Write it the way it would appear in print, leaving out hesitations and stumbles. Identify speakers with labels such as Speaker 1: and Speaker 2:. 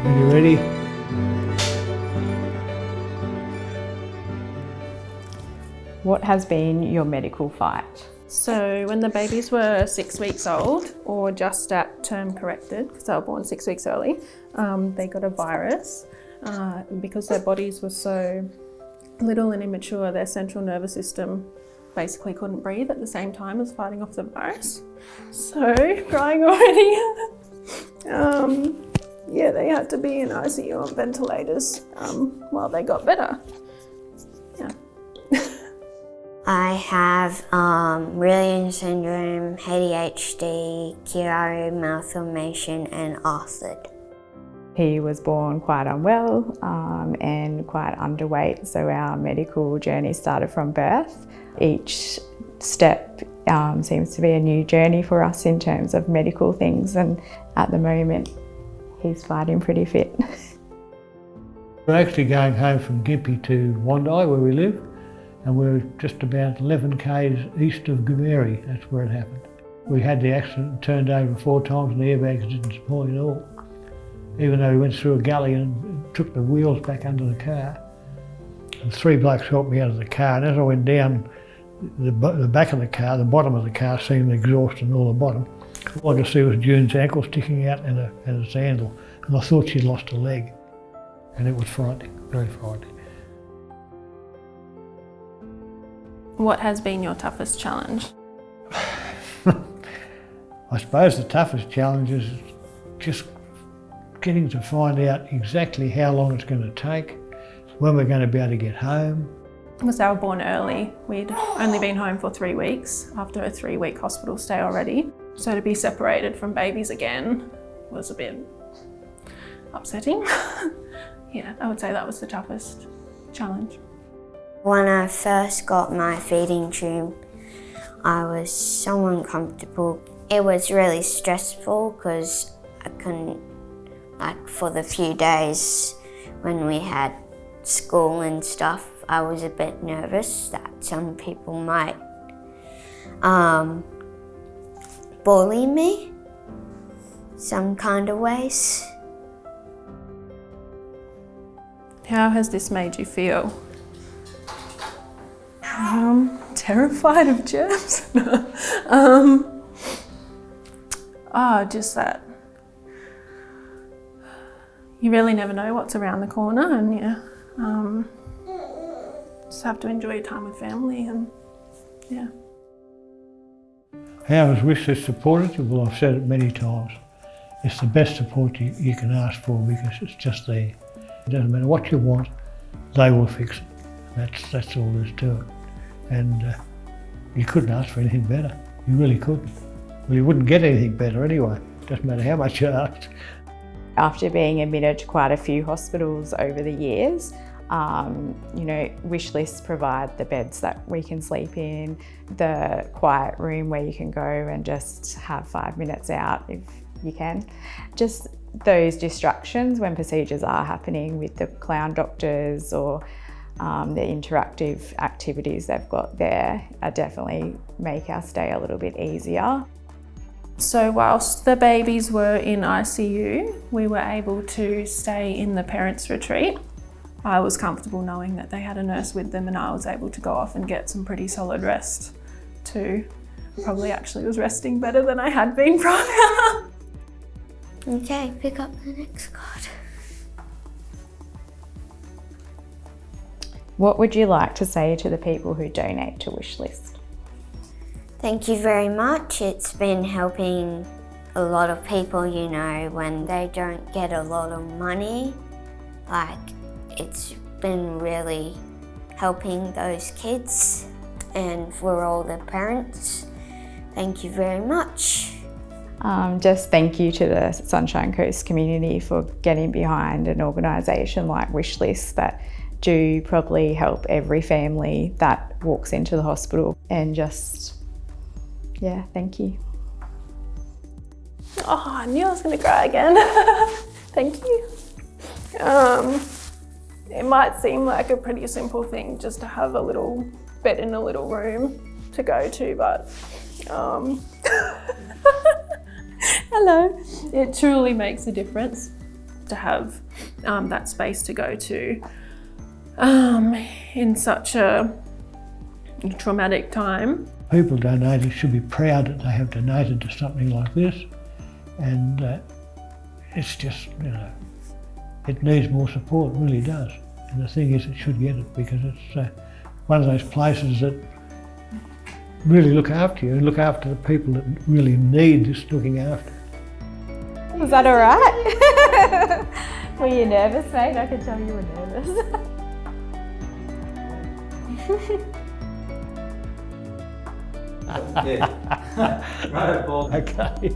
Speaker 1: Are you ready?
Speaker 2: What has been your medical fight?
Speaker 3: So when the babies were 6 weeks old, or just at term corrected, because they were born 6 weeks early, they got a virus. Because their bodies were so little and immature, their central nervous system basically couldn't breathe at the same time as fighting off the virus. So, crying already. Yeah, they had to be in ICU on ventilators while they got better. Yeah.
Speaker 4: I have Williams syndrome, ADHD, Chiari malformation and ARTHID.
Speaker 2: He was born quite unwell and quite underweight, so our medical journey started from birth. Each step seems to be a new journey for us in terms of medical things, and at the moment he's fighting pretty fit.
Speaker 1: We're actually going home from Gympie to Wandai, where we live, and we're just about 11 k's east of Gympie. That's where it happened. We had the accident, turned over 4 times and the airbags didn't support at all. Even though we went through a gully and took the wheels back under the car. And 3 blokes helped me out of the car, and as I went down the back of the car, the bottom of the car seemed exhaust and all the bottom. All I could see was June's ankle sticking out and a sandal, and I thought she'd lost a leg. And it was frightening, very frightening.
Speaker 3: What has been your toughest challenge?
Speaker 1: I suppose the toughest challenge is just getting to find out exactly how long it's going to take, when we're going to be able to get home.
Speaker 3: Because they were born early, we'd only been home for 3 weeks after a 3-week hospital stay already. So to be separated from babies again was a bit upsetting. Yeah, I would say that was the toughest challenge.
Speaker 4: When I first got my feeding tube, I was so uncomfortable. It was really stressful because I couldn't, for the few days when we had school and stuff, I was a bit nervous that some people might bully me some kind of ways.
Speaker 3: How has this made you feel? Terrified of germs. Just that you really never know what's around the corner, and just have to enjoy your time with family, and yeah.
Speaker 1: How has Wishlist supported you? Well, I've said it many times. It's the best support you can ask for, because it's just there. It doesn't matter what you want, they will fix it. That's all there is to it. And you couldn't ask for anything better. You really couldn't. Well, you wouldn't get anything better anyway. It doesn't matter how much you asked.
Speaker 2: After being admitted to quite a few hospitals over the years, Wishlist provide the beds that we can sleep in, the quiet room where you can go and just have 5 minutes out if you can. Just those distractions when procedures are happening with the clown doctors or the interactive activities they've got there definitely make our stay a little bit easier.
Speaker 3: So whilst the babies were in ICU, we were able to stay in the parents' retreat. I was comfortable knowing that they had a nurse with them, and I was able to go off and get some pretty solid rest too. Probably actually was resting better than I had been prior.
Speaker 4: Okay, pick up the next card.
Speaker 2: What would you like to say to the people who donate to Wishlist?
Speaker 4: Thank you very much. It's been helping a lot of people, when they don't get a lot of money. It's been really helping those kids, and for all the parents, thank you very much.
Speaker 2: Just thank you to the Sunshine Coast community for getting behind an organisation like Wishlist that do probably help every family that walks into the hospital, and just, yeah, thank you.
Speaker 3: Oh, I knew I was going to cry again. Thank you. It might seem like a pretty simple thing just to have a little bed in a little room to go to, but hello. It truly makes a difference. to have that space to go to in such a traumatic time.
Speaker 1: People donating should be proud that they have donated to something like this, and it's just, you know, it needs more support, it really does. And the thing is, it should get it, because it's one of those places that really look after you and look after the people that really need this looking after.
Speaker 2: Was that all right? Were you nervous, mate? I could tell you were nervous.
Speaker 5: Yeah. Right, Paul.
Speaker 1: Okay.